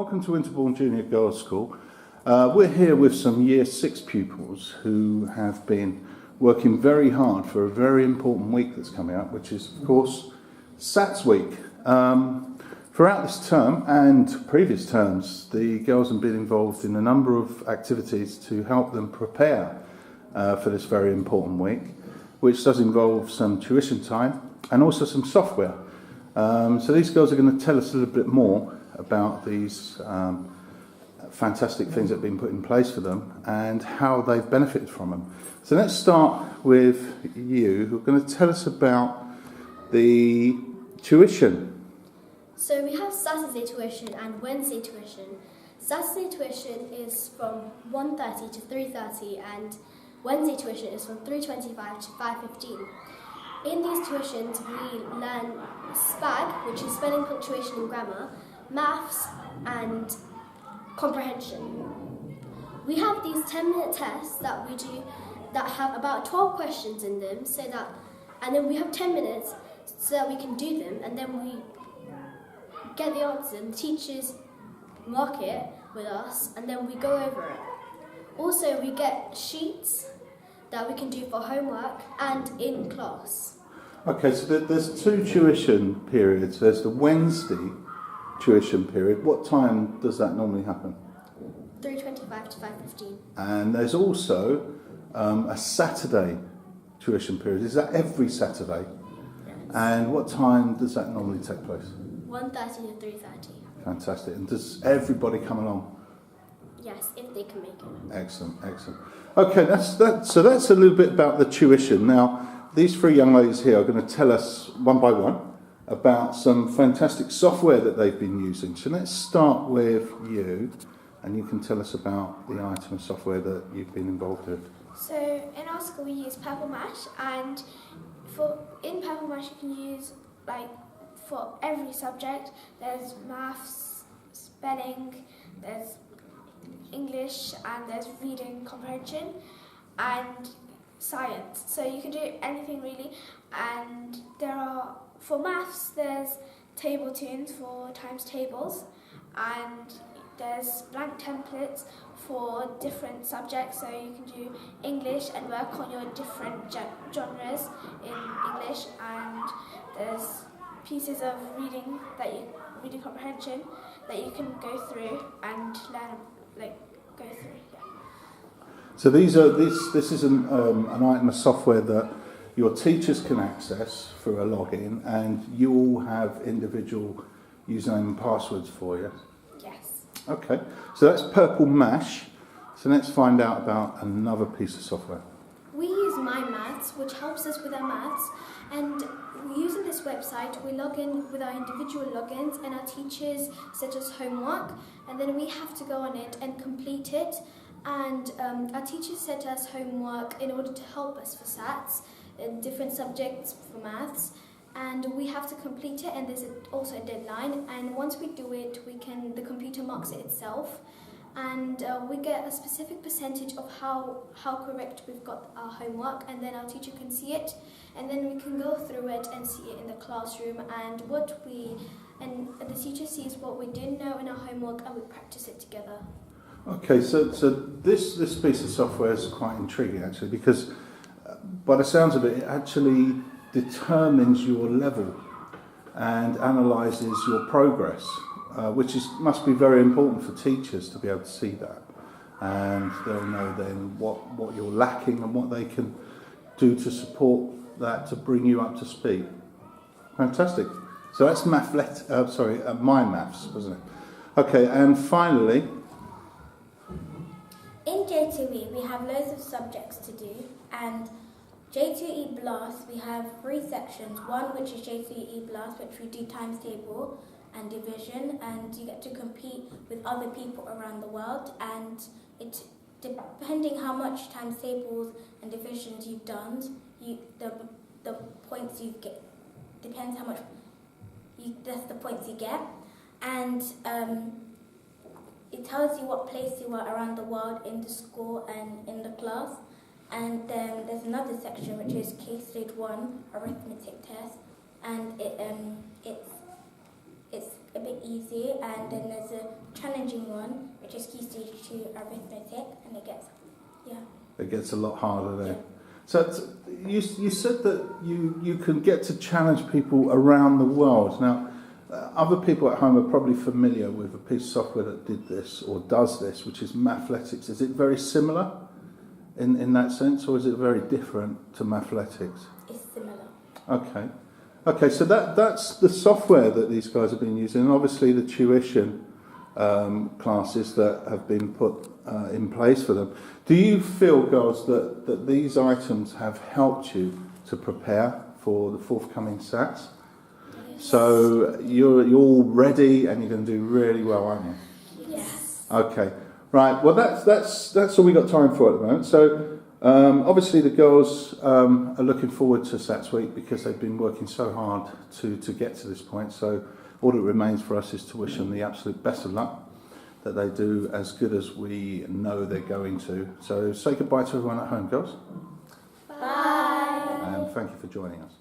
welcome to Winterbourne Junior Girls' School. We're here with some Year 6 pupils who have been working very hard for a very important week that's coming up, which is, of course, SATS Week. Throughout this term and previous terms, the girls have been involved in a number of activities to help them prepare for this very important week, which does involve some tuition time and also some software. So these girls are going to tell us a little bit more about these fantastic things that have been put in place for them and how they've benefited from them. So let's start with you, who are going to tell us about the tuition. So we have Saturday tuition and Wednesday tuition. Saturday tuition is from 1:30 to 3:30 and Wednesday tuition is from 3:25 to 5:15. In these tuitions we learn SPAG, which is spelling, punctuation and grammar, maths and comprehension. We have these 10-minute tests that we do that have about 12 questions in them, and then we have 10 minutes so that we can do them, and then we get the answer and the teachers mark it with us and then we go over it. Also we get sheets that we can do for homework and in class. Okay, so there's two tuition periods. There's the Wednesday tuition period. What time does that normally happen? 3:25 to 5:15. And there's also a Saturday tuition period. Is that every Saturday? Yes. And what time does that normally take place? 1:30 to 3:30. Fantastic. And does everybody come along? Yes, if they can make it. Excellent, excellent. Okay, so that's a little bit about the tuition. Now, these three young ladies here are going to tell us one by one about some fantastic software that they've been using. So let's start with you, and you can tell us about the item of software that you've been involved with. So in our school we use Purple Mash, and in Purple Mash you can use for every subject. There's maths, spelling, there's English, and there's reading comprehension and science. So you can do anything really, and for maths there's table tunes for times tables, and there's blank templates for different subjects, so you can do English and work on your different genres in English, and there's pieces of reading comprehension that you can go through and learn, go through. Yeah. So this is an item of software that your teachers can access through a login, and you all have individual username and passwords for you. Yes. Okay, so that's Purple Mash. So let's find out about another piece of software. We use My Maths, which helps us with our maths, and using this website we log in with our individual logins, and our teachers set us homework, and then we have to go on it and complete it. And our teachers set us homework in order to help us for SATs, different subjects for maths, and we have to complete it, and there's also a deadline, and once we do it the computer marks it itself, and we get a specific percentage of how correct we've got our homework, and then our teacher can see it, and then we can go through it and see it in the classroom, and the teacher sees what we didn't know in our homework, and we practice it together. Okay, so this piece of software is quite intriguing actually, because by the sounds of it actually determines your level and analyses your progress, which must be very important for teachers to be able to see that, and they'll know then what you're lacking and what they can do to support that to bring you up to speed. Fantastic. So that's My Maths, wasn't it? Okay, and finally. In J2E we have loads of subjects to do, and J2E Blast we have 3 sections. One which is J2E Blast, which we do times table and division, and you get to compete with other people around the world, and it depending how much times tables and divisions you've done, the points you get depends how much that's the points you get, and it tells you what place you are around the world in the school and in the class. And then there's another section which is Key Stage 1 arithmetic test, and it's a bit easy, and then there's a challenge Teaching 1, which is Key Stage 2 arithmetic, and It gets a lot harder there. Yeah. So you said that you can get to challenge people around the world. Now, other people at home are probably familiar with a piece of software that did this or does this, which is Mathletics. Is it very similar in that sense, or is it very different to Mathletics? It's similar. Okay, so that's the software that these guys have been using, and obviously the tuition classes that have been put in place for them. Do you feel, girls, that these items have helped you to prepare for the forthcoming SATs? Yes. So you're all ready and you're going to do really well, aren't you? Yes. Okay, right. Well, that's all we got time for at the moment. So obviously the girls are looking forward to SATs week because they've been working so hard to get to this point. So all that remains for us is to wish them the absolute best of luck, that they do as good as we know they're going to. So say goodbye to everyone at home, girls. Bye. And thank you for joining us.